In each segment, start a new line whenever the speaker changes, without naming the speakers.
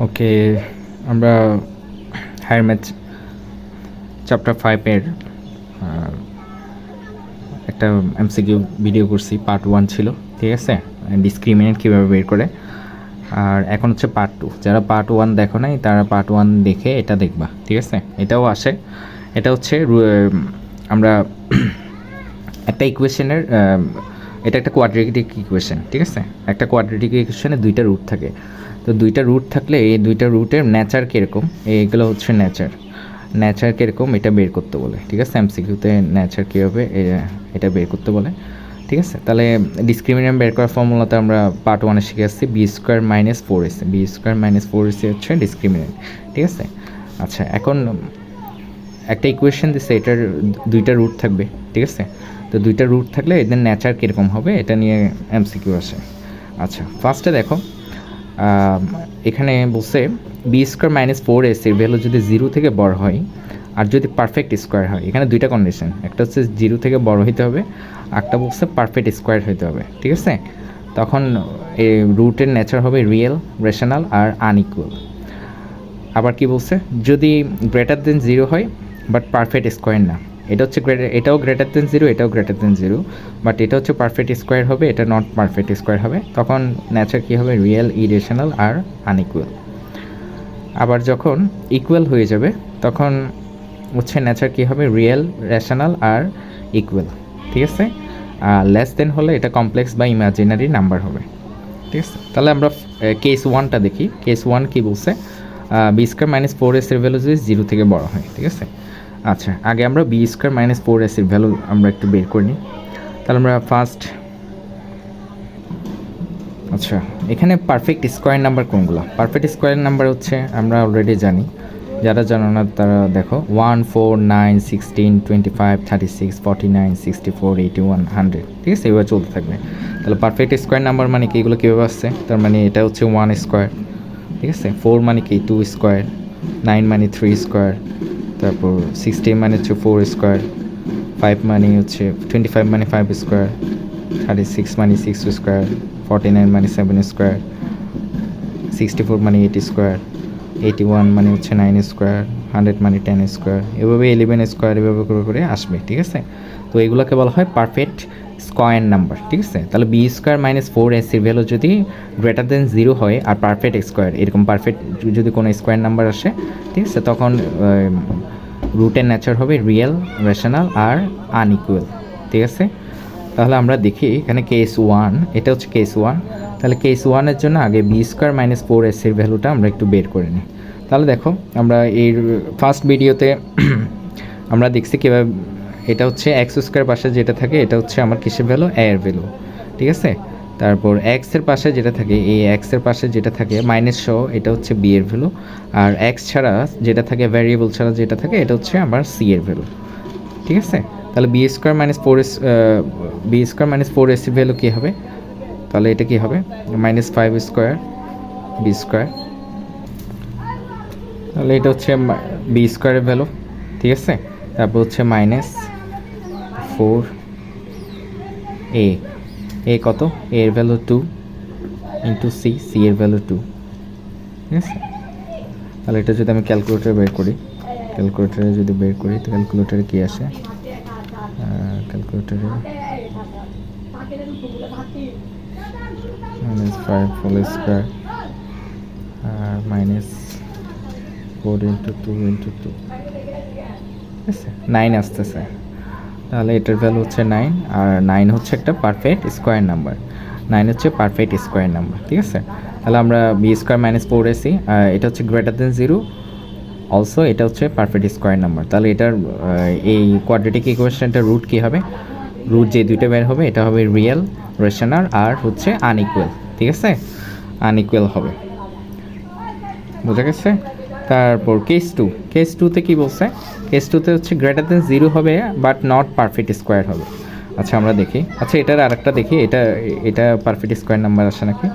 ওকে, আমরা higher math chapter 5-এর একটা MCQ video করছি, পার্ট 1 ছিল, ঠিক আছে? ডিসক্রিমিনেন্ট কীভাবে বের করে। আর এখন হচ্ছে পার্ট 2। যারা পার্ট 1 দেখো নাই তারা পার্ট 1 দেখে এটা দেখবা, ঠিক আছে? এটাও আসে, এটা হচ্ছে আমরা একটা ইকুয়েশনের, এটা একটা কোয়াড্রেটিক ইকুয়েশন, ঠিক আছে? একটা কোয়াড্রেটিক ইকুয়েশনে দুইটা রুট থাকে। তো দুইটা রুট থাকলে এই দুইটা রুটের নেচার কীরকম, এইগুলো হচ্ছে নেচার কীরকম এটা বের করতে বলে, ঠিক আছে? এমসিকিউতে নেচার কী হবে এটা বের করতে বলে, ঠিক আছে? তাহলে ডিসক্রিমিনেন্ট বের করার ফর্মুলাতে আমরা পার্ট 1-এ শিখে আসছি b square minus 4ac। B square minus 4ac হচ্ছে ডিসক্রিমিনেন্ট, ঠিক আছে? আচ্ছা, এখন একটা ইকুয়েশন দিচ্ছে, এটার দুইটা রুট থাকবে, ঠিক আছে? তো দুইটা রুট থাকলে এদের নেচার কীরকম হবে এটা নিয়ে এমসিকিউ আসে। আচ্ছা, ফার্স্টে দেখো, এখানে বলছে বি স্কোয়ার মাইনাস 4ac-র ভ্যালু যদি 0 থেকে বড় হয় আর যদি পারফেক্ট স্কোয়ার হয়, এখানে দুইটা কন্ডিশন, একটা হচ্ছে 0 থেকে বড় হইতে হবে, একটা বলছে পারফেক্ট স্কোয়ার হইতে হবে, ঠিক আছে? তখন এই রুটের নেচার হবে রিয়েল, রেশনাল আর আনইকুয়াল। আবার কি বলছে, যদি গ্রেটার দেন 0 হয় বাট পারফেক্ট স্কোয়ার না, এটা হচ্ছে এটাও গ্রেটার দেন 0, এটাও গ্রেটার দেন 0, বাট এটা হচ্ছে পারফেক্ট স্কোয়ার হবে, এটা নট পারফেক্ট স্কোয়ার হবে, তখন নেচার কী হবে, রিয়েল, ইরেশনাল আর আনইকুয়াল। আবার যখন ইকুয়াল হয়ে যাবে তখন হচ্ছে নেচার কী হবে, রিয়েল, রেশনাল আর ইকুয়াল, ঠিক আছে? লেস দেন হলে এটা কমপ্লেক্স বা ইমাজিনারি নাম্বার হবে, ঠিক আছে? তাহলে আমরা কেস 1টা দেখি। কেস 1 কী বলছে, বি স্কোয়ার মাইনাস 4ac-র ভ্যালু যদি 0 থেকে বড় হয়, ঠিক আছে? আচ্ছা, আগে আমরা বি স্কোয়ার মাইনাস 4ac-র ভ্যালু আমরা একটু বের করে নিই। তাহলে আমরা ফার্স্ট, আচ্ছা, এখানে পারফেক্ট স্কোয়ার নাম্বার কোনগুলো? পারফেক্ট স্কোয়ার নাম্বার হচ্ছে আমরা অলরেডি জানি, যারা জানো না তারা দেখো 1, 4, 9, 16, 25, 36, 49, 64, 81, 100, ঠিক আছে? এবার চলতে থাকবে। তাহলে পারফেক্ট স্কোয়ার নাম্বার মানে কি, এগুলো কীভাবে আসছে? তার মানে এটা হচ্ছে 1 স্কোয়ার, ঠিক আছে? 4 মানে কি 2 স্কোয়ার, 9 মানে 3 স্কোয়ার, তারপর 16 মানে হচ্ছে 4 স্কোয়ার, 5 মানে হচ্ছে 25 মানে 5 স্কোয়ার, 36 মানে 6 স্কোয়ার, 49 মানে 7 স্কোয়ার, 64 মানে 8 স্কোয়ার, 81 মানে হচ্ছে 9 স্কোয়ার, 100 মানে 10 স্কোয়ার, এভাবে 11 স্কোয়ার, এভাবে করে করে আসবে, ঠিক আছে? তো এগুলোকে বলা হয় পারফেক্ট স্কোয়ার নাম্বার, ঠিক আছে? তাহলে বি স্কোয়ার মাইনাস 4ac-র ভ্যালু যদি গ্রেটার দেন 0 হয় আর পারফেক্ট স্কোয়ার, এরকম পারফেক্ট যদি কোনো স্কোয়ার নাম্বার আসে, ঠিক আছে, তখন রুটের নেচার হবে রিয়েল, রেশনাল আর আনইকুয়াল, ঠিক আছে? তাহলে আমরা দেখি এখানে কেস 1, এটা হচ্ছে কেস 1। তাহলে কেস 1-এর জন্য আগে বি স্কোয়ার মাইনাস 4ac-র ভ্যালুটা আমরা একটু বের করে নিই। তাহলে দেখো, আমরা এর ফার্স্ট ভিডিওতে আমরা দেখছি কীভাবে, এটা হচ্ছে এক্স স্কোয়ার পাশে যেটা থাকে এটা হচ্ছে আমার কিসের ভ্যালু, এ এর ভ্যালু, ঠিক আছে? তারপর এক্সের পাশে যেটা থাকে, এই এক্সের পাশে যেটা থাকে মাইনাস সহ, এটা হচ্ছে বি এর ভ্যালু, আর এক্স ছাড়া যেটা থাকে, ভ্যারিয়েবল ছাড়া যেটা থাকে, এটা হচ্ছে আমার সি এর ভ্যালু, ঠিক আছে? তাহলে B square minus 4ac value কী হবে? তাহলে এটা কি হবে, মাইনাস 5 স্কোয়ার বি স্কোয়ার। তাহলে এটা হচ্ছে বি স্কোয়ারের ভ্যালু, ঠিক আছে? তারপর হচ্ছে মাইনাস 4a, এ কত, এ এর ভ্যালু 2 ইন্টু সি, সি এর ভ্যালু 2, ঠিক আছে? তাহলে এটা যদি আমি ক্যালকুলেটারে বের করি, ক্যালকুলেটারে যদি বের করি তো ক্যালকুলেটারে কী আসে, ক্যালকুলেটারে মাইনাস 5 হোল স্কোয়ার আর মাইনাস 4 ইন্টু 2 ইন্টু 2, ঠিক আছে? 9 আসতেছে। তাহলে এটার ভ্যালু হচ্ছে 9, আর 9 হচ্ছে একটা পারফেক্ট স্কোয়ার নাম্বার, 9 হচ্ছে পারফেক্ট স্কোয়ার নাম্বার, ঠিক আছে? তাহলে আমরা বি স্কোয়ার মাইনাস 4ac, এটা হচ্ছে গ্রেটার দেন 0, অলসো এটা হচ্ছে পারফেক্ট স্কোয়ার নাম্বার। তাহলে এটার এই কোয়াড্রেটিক ইকুয়েশনটার রুট কী হবে, রুট যে দুইটা বের হবে এটা হবে রিয়েল, রেশনাল আর হচ্ছে আনইকুয়াল, ঠিক আছে? আনইকুয়াল হবে, বোঝা গেছে? তারপর কেস 2, কেস 2-তে কী বলছে, কেস 2-তে হচ্ছে গ্রেটার দেন 0 হবে বাট নট পারফেক্ট স্কোয়ার হবে। আচ্ছা, আমরা দেখি, আচ্ছা এটার আরেকটা দেখি, এটা পারফেক্ট স্কোয়ার নাম্বার আসে নাকি।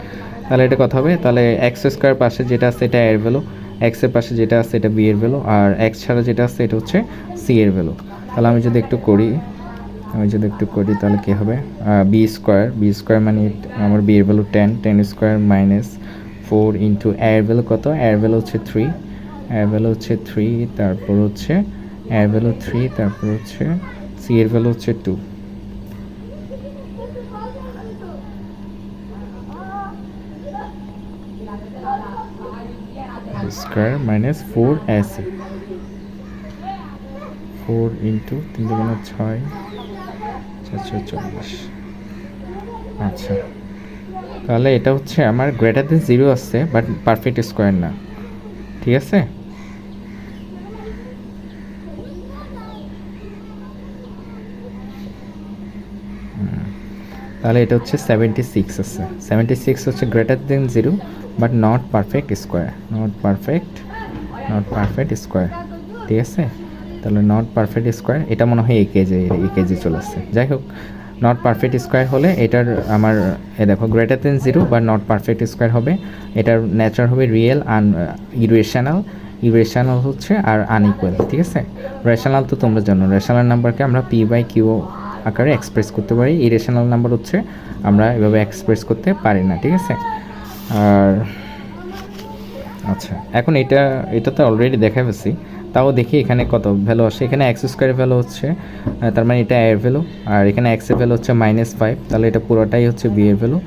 তাহলে এটা কথা হবে, তাহলে এক্স স্কোয়ার পাশে যেটা আছে এটা এর ভ্যালু, এক্সের পাশে যেটা আছে এটা বি এর ভ্যালু, আর এক্স ছাড়া যেটা আছে এটা হচ্ছে সি এর ভ্যালু। তাহলে আমি যদি একটু করি তাহলে কী হবে, বি স্কোয়ার মানে আমার বি এর ভ্যালু 10 স্কোয়ার মাইনাস 4 ইন্টু এর ভ্যালু কত, এর ভ্যালু হচ্ছে 3, এর ভ্যালু হচ্ছে 3, তারপর হচ্ছে এর ভ্যালু 3, তারপর হচ্ছে সি এর ভ্যালু হচ্ছে 2 স্কোয়ার মাইনাস 4 এসি, 4 ইন্টু 3 দুগুণে 6, 440। আচ্ছা, তাহলে এটা হচ্ছে আমার গ্রেটার দেন 0 আসছে, বাট পারফেক্ট স্কোয়ার না, ঠিক আছে। তাহলে এটা হচ্ছে 76 আছে, 76 হচ্ছে greater than 0 but not perfect square, not perfect square, ঠিক আছে। তাহলে নট পারফেক্ট স্কোয়ার, এটা মনে হয় এই কেজে চলে আসছে। যাই হোক, নট পারফেক্ট স্কোয়ার হলে এটার আমার দেখো গ্রেটার দেন 0 বা নট পারফেক্ট স্কোয়ার হবে, এটার নেচার হবে রিয়েল, ইরেশনাল হচ্ছে আর আনইকুয়াল, ঠিক আছে। রেশনাল তো তোমরা জানো, রেশনাল নাম্বারকে আমরা p/q আকারে এক্সপ্রেস করতে পারি, ইরেশনাল নাম্বার হচ্ছে আমরা এভাবে এক্সপ্রেস করতে পারি না, ঠিক আছে। আর আচ্ছা, এখন এটা তো অলরেডি দেখা পেয়েছি, তাও দেখি এখানে কত ভ্যালু আসে। এখানে এক্স স্কোয়ারের ভ্যালু হচ্ছে, তার মানে এটা এর ভ্যালু, আর এখানে এক্সের ভ্যালু হচ্ছে -5, তাহলে এটা পুরোটাই হচ্ছে বি এর ভ্যালু,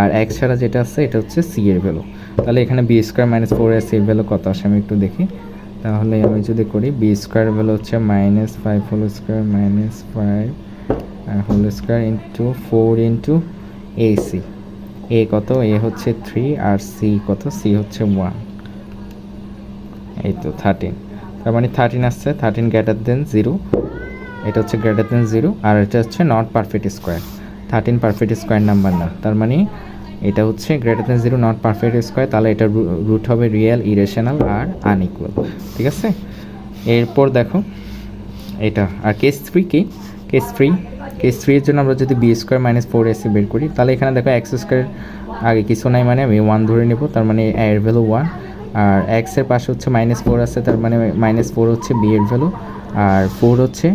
আর এক্স ছাড়া যেটা আছে এটা হচ্ছে সি এর ভ্যালু। তাহলে এখানে বি স্কোয়ার মাইনাস 4 এর ভ্যালু কত আসে আমি একটু দেখি। তাহলে আমি যদি করি বি স্কোয়ার ভ্যালু হচ্ছে -5 whole square -5 whole square into 4 into AC, A কত, এ হচ্ছে 3 আর সি কত, সি হচ্ছে 1, এই তো 13। তার মানে 13 আসছে, 13 গ্রেটার দেন 0, এটা হচ্ছে গ্রেটার দেন 0, আর এটা হচ্ছে not perfect square, 13 perfect square number না, তার মানে এটা হচ্ছে greater than 0 not perfect square, তাহলে এটার রুট হবে রিয়েল, ইরেশনাল আর আনইকুয়াল, ঠিক আছে। এরপর দেখো এটা, আর কেস 3 কি, কেস 3 এর জন্য আমরা যদি বি স্কোয়ার মাইনাস 4ac বের করি, তাহলে এখানে দেখো এক্স স্কোয়ার আগে কিছু নাই, মানে আমি 1 ধরে নেব, তার মানে এর ভ্যালু 1, আর এক্সের পাশে হচ্ছে -4 আছে, তার মানে -4 হচ্ছে বি এর ভ্যালু, আর 4 হচ্ছে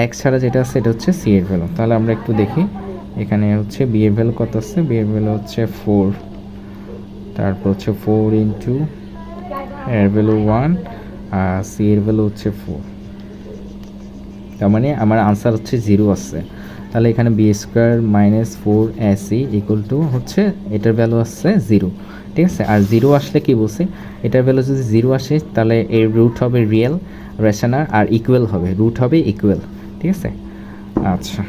এক্স ছাড়া যেটা আছে এটা হচ্ছে সি এর ভ্যালু। তাহলে আমরা একটু দেখি, এখানে হচ্ছে বি এর ভ্যালু কত আছে, বি এর ভ্যালু হচ্ছে 4, তারপর হচ্ছে 4 ইন্টু এর ভ্যালু 1 আর সি এর ভ্যালু হচ্ছে 4, তার মানে আমার আনসার হচ্ছে 0 আসছে। তাহলে এখানে b square minus 4ac equal to হচ্ছে এটার ভ্যালু আসছে 0, ঠিক আছে। আর 0 আসলে কি বলছে, এটার ভ্যালু যদি 0 আসে তাহলে এর রুট হবে রিয়েল, রেশনাল আর ইকুয়াল হবে, রুট হবে ইকুয়াল, ঠিক আছে। আচ্ছা,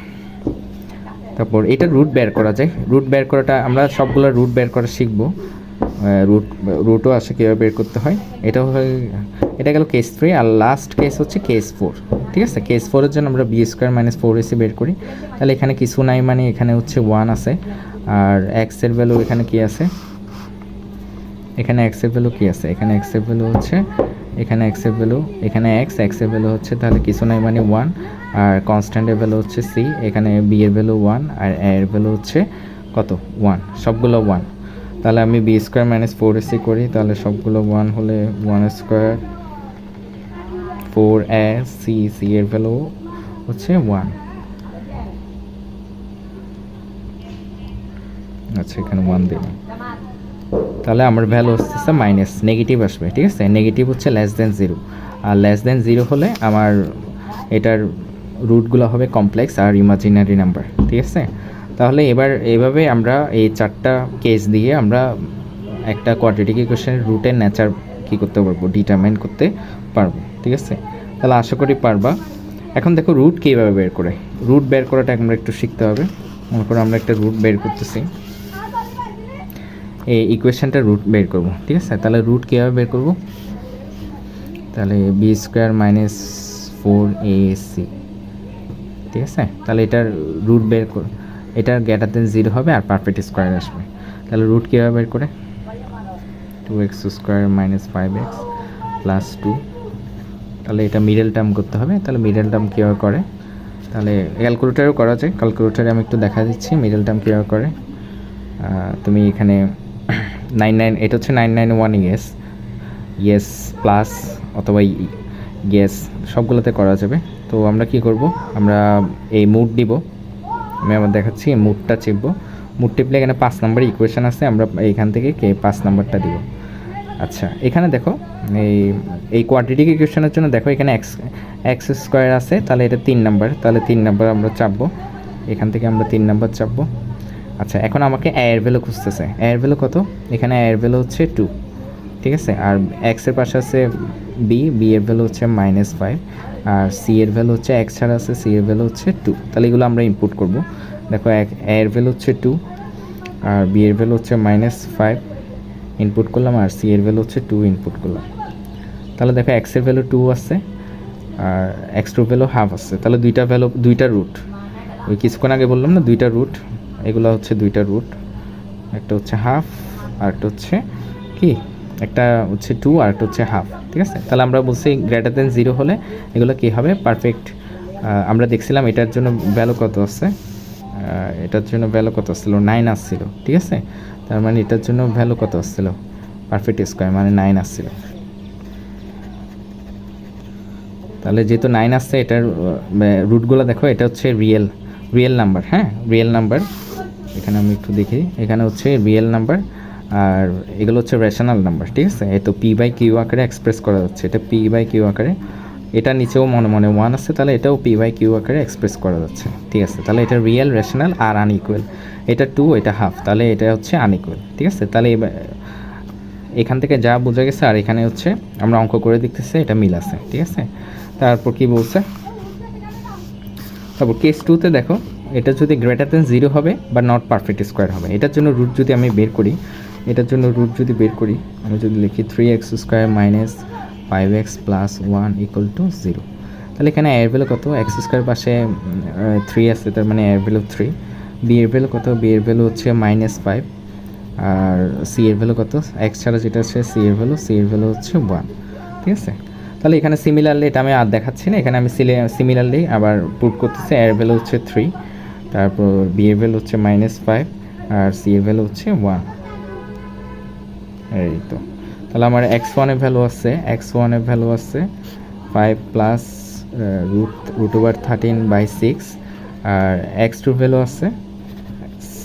তারপর এটা রুট বের করা যায়, রুট বের করাটা আমরা সবগুলো রুট বের করা শিখবো, রুটও আসে কীভাবে বের করতে হয়। এটা গেল কেস 3, আর লাস্ট কেস হচ্ছে কেস 4, ঠিক আছে। কেস 4 এর জন্য আমরা বি স্কোয়ার মাইনাস 4ac বের করি, তাহলে এখানে কিছু নাই, মানে এখানে হচ্ছে 1 আছে, আর এক্সের ভ্যালু এখানে কি আছে, এখানে এক্সের ভ্যালু কি আছে, এখানে এক্সের ভ্যালু হচ্ছে, এখানে এক্সের ভ্যালু, এখানে এক্সের ভ্যালু হচ্ছে, তাহলে কিছু নাই মানে 1, আর কনস্ট্যান্টের ভ্যালু হচ্ছে সি, এখানে বি এর ভ্যালু 1 আর এর ভ্যালু হচ্ছে কত 1, সবগুলো 1। তাহলে আমি বি স্কোয়ার মাইনাস 4ac করি, তাহলে সবগুলো 1 হলে 1 স্কোয়ার 4ac, সি এর ভ্যালু হচ্ছে 1। আচ্ছা, এখানে 1 দিলাম, তাহলে আমার ভ্যালু হচ্ছে মাইনাস, নেগেটিভ আসবে, ঠিক আছে। নেগেটিভ হচ্ছে লেস দেন 0, আর লেস দেন 0 হলে আমার এটার রুটগুলো হবে কমপ্লেক্স আর ইমাজিনারি নাম্বার, ঠিক আছে। তাহলে এবার এইভাবে আমরা এই 4টা কেস দিয়ে আমরা একটা কোয়াড্রেটিক ইকুয়েশনের রুটের নেচার কী করতে পারবো, ডিটারমাইন করতে পারবো, ঠিক আছে। তাহলে আশা করি পারবা। এখন দেখো রুট কীভাবে বের করে, রুট বের করাটা আমরা একটু শিখতে হবে। মনে করো আমরা একটা রুট বের করতেছি, এই ইকুয়েশনটা রুট বের করব, ঠিক আছে। তাহলে রুট কীভাবে বের করব, তাহলে বি স্কোয়ার মাইনাস 4ac, ঠিক আছে। তাহলে এটার রুট বের কর, এটা গ্রেটার দেন 0 হবে আর পারফেক্ট স্কোয়ার আসবে। তাহলে রুট কীভাবে বের করে, 2x square minus 5x plus 2, তাহলে এটা মিডল টার্ম করতে হবে। তাহলে মিডল টার্ম কীভাবে করে, তাহলে ক্যালকুলেটারেও করা যায়, ক্যালকুলেটারে আমি একটু দেখা দিচ্ছি মিডল টার্ম কীভাবে করে। তুমি এখানে 99, এটা হচ্ছে 991 ইয়েস প্লাস অথবা ইয়েস, সবগুলোতে করা যাবে। তো আমরা কি করব, আমরা এই মুড দিব, আমি আবার দেখাচ্ছি, এই মুডটা চিপব, মুভ টিপলে এখানে 5 নাম্বার ইকুয়েশন আছে, আমরা এইখান থেকে কে 5 নাম্বারটা দিব। আচ্ছা এখানে দেখো এই কোয়াড্রেটিক ইকুয়েশনের জন্য দেখো এখানে এক্স স্কোয়ার আছে, তাহলে এটা 3 নাম্বার, তাহলে 3 নাম্বার আমরা চাপবো, এখান থেকে আমরা 3 নাম্বার চাপবো। আচ্ছা এখন আমাকে এর ভ্যালু খুঁজতেছে, এর ভ্যালু কত, এখানে এর ভ্যালু হচ্ছে 2, ঠিক আছে। আর এক্সের পাশে আছে বি এর ভ্যালু হচ্ছে -5, আর সি এর ভ্যালু হচ্ছে এক্স ছাড়া আছে, সি এর ভ্যালু হচ্ছে 2, তাহলে এগুলো আমরা ইনপুট করব। দেখো এর ভ্যালু হচ্ছে 2 আর বি এর ভ্যালু হচ্ছে -5 ইনপুট করলাম, আর সি এর ভ্যালু হচ্ছে 2 ইনপুট করলাম। তাহলে দেখো এক্সের ভ্যালু 2 আছে আর এক্স টু ভ্যালু হাফ আছে, তাহলে দুইটা রুট, ওই কিছুক্ষণ আগে বললাম না 2টা রুট, এগুলো হচ্ছে 2টা রুট, একটা হচ্ছে হাফ আর একটা হচ্ছে কি, একটা হচ্ছে 2 আর একটা হচ্ছে হাফ, ঠিক আছে। তাহলে আমরা বলছি গ্রেটার দেন 0 হলে এগুলো কী হবে, পারফেক্ট। আমরা দেখছিলাম এটার জন্য ভ্যালু কত আছে, এটার জন্য ভ্যালু কত আসছিল, 9 আসছিল, ঠিক আছে। তার মানে এটার জন্য ভ্যালু কত আসছিল, পারফেক্ট স্কোয়ার মানে 9 আসছিল। তাহলে যেহেতু 9 আসছে, এটার রুটগুলো দেখো, এটা হচ্ছে রিয়েল নাম্বার, হ্যাঁ রিয়েল নাম্বার। এখানে আমি একটু দেখি, এখানে হচ্ছে রিয়েল নাম্বার আর এগুলো হচ্ছে রেশনাল নাম্বার, ঠিক আছে। এই তো P/Q আকারে এক্সপ্রেস করা যাচ্ছে, এটা P/Q আকারে, এটা নিচেও মনে 1 আছে, তাহলে এটাও P/Q আকারে এক্সপ্রেস করা যাচ্ছে, ঠিক আছে। তাহলে এটা রিয়েল, রেশনাল আর আনইকুয়াল, এটা 2 এটা হাফ, তাহলে এটা হচ্ছে আনইকুয়াল, ঠিক আছে। তাহলে এখান থেকে যা বোঝা গেছে, আর এখানে হচ্ছে আমরা অঙ্ক করে দেখতেছি এটা মিল আছে, ঠিক আছে। তারপর কি বলছে, তারপর কেস 2তে দেখো এটা যদি গ্রেটার দেন 0 হবে বা নট পারফেক্ট স্কোয়ার হবে, এটার জন্য রুট যদি আমি বের করি, এটার জন্য রুট যদি বের করি, আমি যদি লিখি 3x² - 5x + 1 = 0, তাহলে এখানে এর ভ্যালু কত, x² পাশে 3 আছে, তার মানে এর ভ্যালু 3, বি এর ভ্যালু কত, বি এর ভ্যালু হচ্ছে -5, আর সি এর ভ্যালু কত, এক্স ছাড়া যেটা আছে সি এর ভ্যালু হচ্ছে 1, ঠিক আছে। তাহলে এখানে সিমিলারলি, এটা আমি আর দেখাচ্ছি না, এখানে আমি সিমিলারলি আবার পুট করতেছি, এর ভ্যালু হচ্ছে 3, তারপর বি এর ভ্যালু হচ্ছে -5 আর সি এর ভ্যালু হচ্ছে 1, এই তো। তাহলে আমার x1 এর ভ্যালু আছে 5 প্লাস √13/6, আর x2 ভ্যালু আছে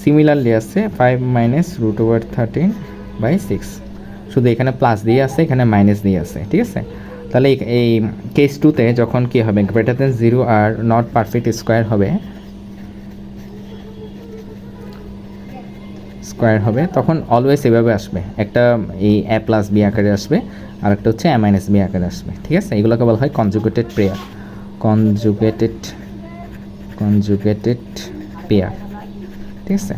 সিমিলারলি আছে 5 মাইনাস √13/6, শুধু এখানে প্লাস দিয়ে আছে, এখানে মাইনাস দিয়ে আছে, ঠিক আছে। তাহলে এই কেস 2তে যখন কি হবে, greater than 0 are not perfect square হবে, তখন অলওয়েজ এভাবে আসবে, একটা এই a + b আকারে আসবে, আর একটা হচ্ছে a - b আকারে আসবে, ঠিক আছে। এগুলোকে বলা হয় কনজুগেটেড পেয়ার, ঠিক আছে।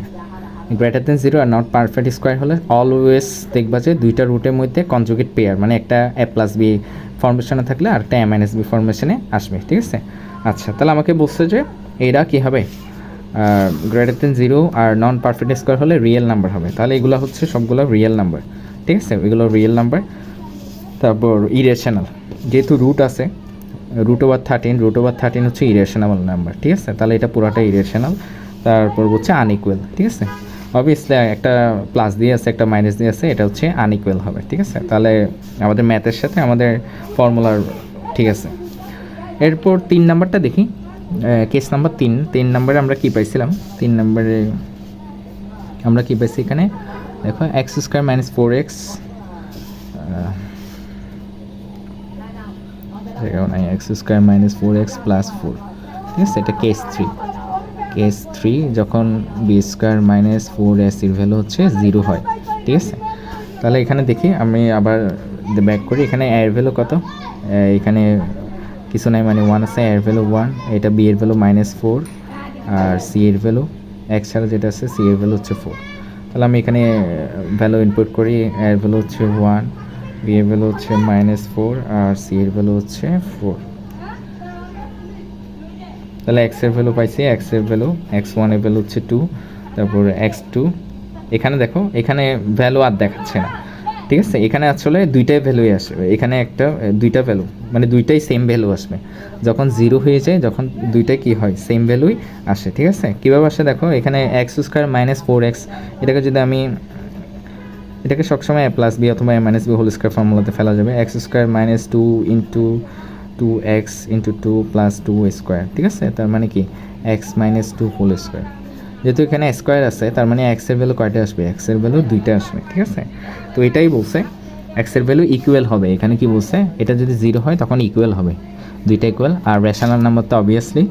Greater than 0 are not perfect square হলে অলওয়েজ দেখবা যে দুইটা রুটের মধ্যে কনজুগেট পেয়ার, মানে একটা a + b ফর্মেশনে থাকলে আর একটা a - b ফর্মেশনে আসবে, ঠিক আছে। আচ্ছা তাহলে আমাকে বলছে যে এরা কী হবে, গ্রেটার দেন 0 আর নন পারফেক্ট স্কোয়ার হলে রিয়েল নাম্বার হবে, তাহলে এগুলো হচ্ছে সবগুলো রিয়েল নাম্বার, ঠিক আছে, এগুলো রিয়েল নাম্বার। তারপর ইরেশনাল, যেহেতু রুট আছে, √13 হচ্ছে ইরেশনাল নাম্বার, ঠিক আছে, তাহলে এটা পুরোটা ইরেশনাল। তারপর হচ্ছে আনইকুয়াল, ঠিক আছে, অবভিয়াসলি একটা প্লাস দিয়ে আছে, একটা মাইনাস দিয়ে আছে, এটা হচ্ছে আনইকুয়াল হবে, ঠিক আছে। তাহলে আমাদের ম্যাথের সাথে আমাদের ফর্মুলার, ঠিক আছে। এরপর 3 নাম্বারটা দেখি, কেস নাম্বার 3 নাম্বারে আমরা কি পাইছিলাম, 3 নাম্বারে আমরা কি পাইছি, এখানে দেখো x² - 4x, x² - 4x + 4, ঠিক আছে, এটা কেস 3 যখন b² - 4ac এর ভ্যালু হচ্ছে 0 হয়, ঠিক আছে। তাহলে এখানে দেখি, আমি আবার ব্যাক করি, এখানে এর ভ্যালু কত, এখানে কিছু নাই, মানে 1 আছে, এর ভ্যালু 1, এটা বি এর ভ্যালু -4 আর সি এর ভ্যালু এক্স ছাড়া যেটা আছে সি এর ভ্যালু হচ্ছে 4। তাহলে আমি এখানে ভ্যালু ইনপুট করি, এর ভ্যালু হচ্ছে 1, বি এর ভ্যালু হচ্ছে -4 আর সি এর ভ্যালু হচ্ছে 4। তাহলে এক্স এর ভ্যালু পাইছি, এক্স এর ভ্যালু x1 এর ভ্যালু হচ্ছে 2, তারপর x2, এখানে দেখো এখানে ভ্যালু আর দেখাচ্ছে না, ঠিক আছে, এখানে আসলে দুইটাই ভ্যালুই আসবে, এখানে দুইটা ভ্যালু, মানে দুইটাই সেম ভ্যালু আসবে, যখন 0 হয়ে যায়, যখন দুইটাই কি হয়, সেম ভ্যালুই আসে, ঠিক আছে। কীভাবে আসে দেখো, এখানে x² - 4x, এটাকে যদি আমি, এটাকে সবসময় a + b অথবা a - b হোল স্কোয়ার ফর্মুলাতে ফেলা যাবে, x² - 2 * 2x * 2 + 2 স্কোয়ার, ঠিক আছে, তার মানে কি x - 2 হোল স্কোয়ার, যেহেতু এখানে স্কোয়ার আছে তার মানে এক্সের ভ্যালু কয়টা আসবে, এক্সের ভ্যালু 2টা আসবে, ঠিক আছে। তো এটাই বলছে এক্সের ভ্যালু ইকুয়াল হবে, এখানে কি বলছে এটা যদি 0 হয় তখন ইকুয়াল হবে, 2টা ইকুয়াল। আর রেশনাল নাম্বার তো অবভিয়াসলি,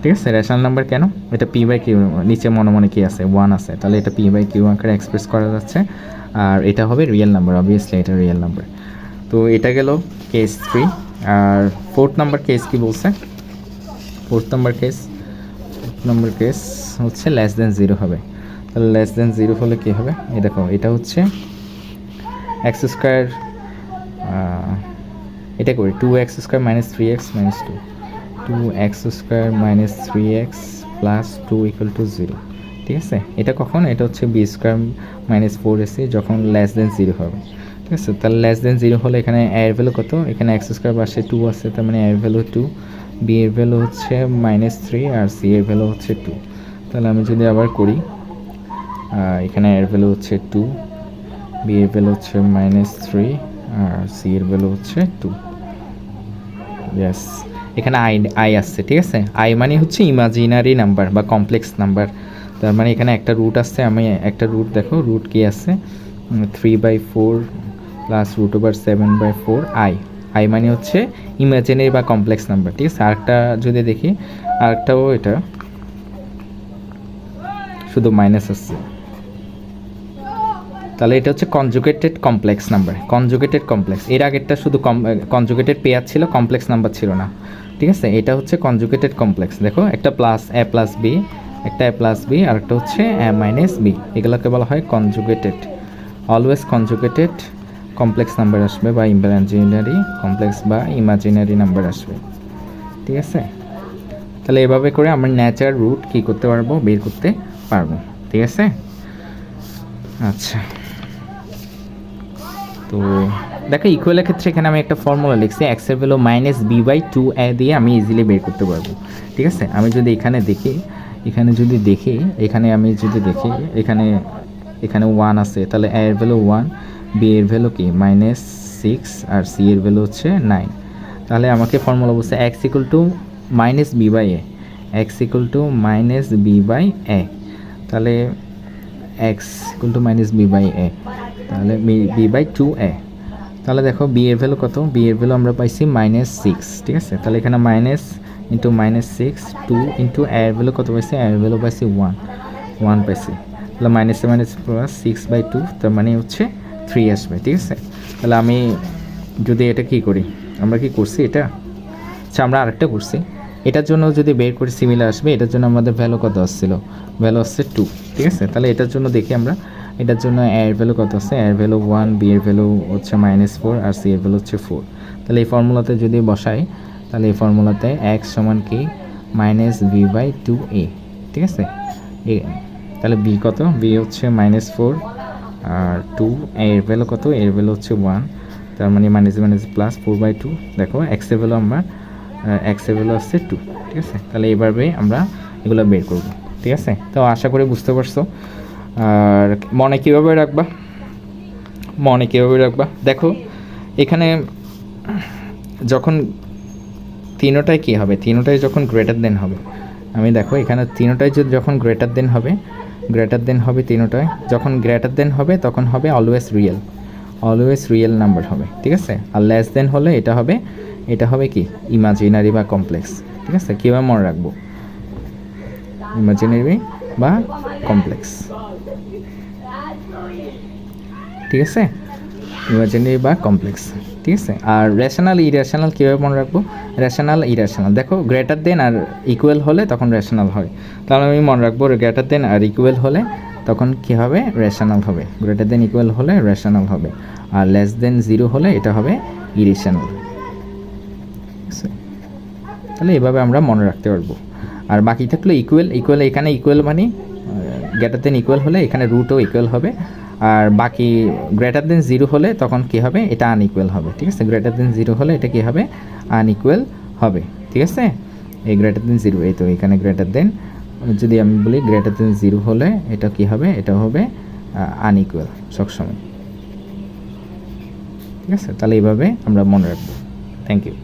ঠিক আছে। রেশনাল নাম্বার কেন, এটা পি বাই কিউ, নিচে মনে মনে কি আছে 1 আছে, তাহলে এটা পি বাই কিউ আকারে এক্সপ্রেস করা যাচ্ছে। আর এটা হবে রিয়েল নাম্বার, অবভিয়াসলি এটা রিয়েল নাম্বার। তো এটা গেল কেস 3। আর 4th নাম্বার কেস কি বলছে, 4th নাম্বার কেস হচ্ছে লেস দেন 0 হবে। তাহলে লেস দেন 0 হলে কী হবে, এই দেখো এটা হচ্ছে এক্স স্কোয়ার, এটা করি 2x square minus 3x minus 2, 2x square minus 3x plus 2 equal to 0, ঠিক আছে। এটা কখন, এটা হচ্ছে বি স্কোয়ার মাইনাস 4ac যখন লেস দেন 0 হবে, ঠিক আছে। তাহলে লেস দেন 0 হলে এখানে এর ভ্যালু কত, এখানে এক্স স্কোয়ার পাশে 2 আছে, তার মানে এর ভ্যালু 2, বি এর ভ্যালু হচ্ছে মাইনাস 3 আর সি এর ভ্যালু হচ্ছে 2। তাহলে আমি যদি আবার করি, এখানে এর ভ্যালু হচ্ছে 2, বি এর ভ্যালু হচ্ছে মাইনাস 3 আর সি এর ভ্যালু হচ্ছে 2। ইয়েস, এখানে আই আসছে, ঠিক আছে। আই মানে হচ্ছে ইমাজিনারি নাম্বার বা কমপ্লেক্স নাম্বার, তার মানে এখানে একটা রুট আসছে, আমি একটা রুট দেখো, রুট কি আছে 3/4 প্লাস √7/4 আই মানে হচ্ছে ইমাজিনারি বা কমপ্লেক্স নাম্বার, ঠিক আছে। আরেকটা যদি দেখি, আরেকটাও এটা শুধু মাইনাস আসছে, তাহলে এটা হচ্ছে conjugated complex number, conjugated complex. এর আগেরটা শুধু কনজুগেটেড পেয়ার ছিল, কমপ্লেক্স নাম্বার ছিল না, ঠিক আছে। এটা হচ্ছে কনজুগেটেড কমপ্লেক্স, দেখো একটা প্লাস এ প্লাস বি, একটা এ প্লাস বি আর একটা হচ্ছে এ মাইনাস বি, এগুলোকে বলা হয় conjugated. Always conjugated complex number আসবে বা ইমাজিনারি কমপ্লেক্স বা ইমাজিনারি নাম্বার আসবে, ঠিক আছে। তাহলে এভাবে করে আমরা ন্যাচার রুট কী করতে পারবো, বের করতে পারবো, ঠিক আছে। আচ্ছা, তো দেখো ইকুয়ালের ক্ষেত্রে এখানে আমি একটা ফর্মুলা লিখছি, এক্সের ভ্যালু -b/2a দিয়ে আমি ইজিলি বের করতে পারবো, ঠিক আছে। আমি যদি এখানে দেখি, এখানে 1 আছে, তাহলে a এর ভ্যালু 1, b এর ভ্যালু কি -6 আর c এর ভ্যালু হচ্ছে 9। তাহলে আমাকে ফর্মুলা বলছে x -b/a, x -b/a, তাহলে x -b/a, তাহলে b/2a। তাহলে দেখো বি এর ভ্যালু কত, বি এর ভ্যালু আমরা পাইছি -6, ঠিক আছে। তাহলে এখানে মাইনাস ইন্টু -6, 2 ইন্টু এ এর ভ্যালু কত পাইছি, এ এর ভ্যালু পাইছি 1 পাইছি। তাহলে মাইনাসে মাইনাস প্লাস 6/2, তার মানে হচ্ছে 3 আসবে, ঠিক আছে। তাহলে আমি যদি এটা কি করি, আমরা কি করছি এটা, আচ্ছা আমরা আরেকটা করছি, এটার জন্য যদি বের করি সিমিলার আসবে। এটার জন্য আমাদের ভ্যালু কত আসছিল, ভ্যালু আসছে 2, ঠিক আছে। তাহলে এটার জন্য দেখি আমরা, এটার জন্য এর ভ্যালু কত আছে, এর ভ্যালু 1, বি এর ভ্যালু হচ্ছে -4 আর সি এর ভ্যালু হচ্ছে 4। তাহলে এই ফর্মুলাতে যদি বসাই, তাহলে এই ফর্মুলাতে x সমান কি -b/2a, ঠিক আছে। তাহলে বি কত, বি হচ্ছে -4 আর 2, এর ভ্যালু কত, এর ভ্যালু হচ্ছে 1, তার মানে মাইনাস প্লাস 4/2। দেখো x এর ভ্যালু আমার আসছে 2, ঠিক আছে। তাহলে এইভাবে আমরা এগুলো বের করব, ঠিক আছে। তো আশা করি বুঝতে পারছো। আর মনে কীভাবে রাখবা, দেখো এখানে যখন তিনোটাই কী হবে, তিনোটাই যখন গ্রেটার দেন হবে, আমি দেখো এখানে তিনোটাই যখন গ্রেটার দেন হবে তিনোটাই যখন গ্রেটার দেন হবে তখন হবে অলওয়েজ রিয়েল নাম্বার হবে, ঠিক আছে। আর লেস দেন হলে এটা হবে কি ইমাজিনারি বা কমপ্লেক্স, ঠিক আছে। কীভাবে মনে রাখবো, ইমাজিনারি বা কমপ্লেক্স, ঠিক আছে, ইমাজিনারি বা কমপ্লেক্স, ঠিক আছে। আর রেশনাল ইরেশনাল কীভাবে মনে রাখবো, রেশনাল ইরেশনাল, দেখো গ্রেটার দেন আর ইকুয়াল হলে তখন রেশনাল হয়, তাহলে আমি মনে রাখবো গ্রেটার দেন আর ইকুয়াল হলে তখন কী হবে, রেশনাল হবে, গ্রেটার দেন ইকুয়াল হলে রেশনাল হবে, আর লেস দেন 0 হলে এটা হবে ইরেশনাল, ঠিক আছে। তাহলে এভাবে আমরা মনে রাখতে পারবো। আর বাকি থাকলো ইকুয়াল, এখানে ইকুয়াল মানে গ্রেটার দেন ইকুয়াল হলে এখানে রুটও ইকুয়াল হবে, আর বাকি গ্রেটার দেন 0 হলে তখন কী হবে, এটা আনইকুয়াল হবে, ঠিক আছে। গ্রেটার দেন 0 হলে এটা কী হবে, আনইকুয়াল হবে, ঠিক আছে। এই গ্রেটার দেন 0, এই তো এখানে গ্রেটার দেন, যদি আমি বলি গ্রেটার দেন 0 হলে এটা কী হবে, এটা হবে আনইকুয়াল সবসময়, ঠিক আছে। তাহলে এইভাবে আমরা মনে রাখবো। Thank you.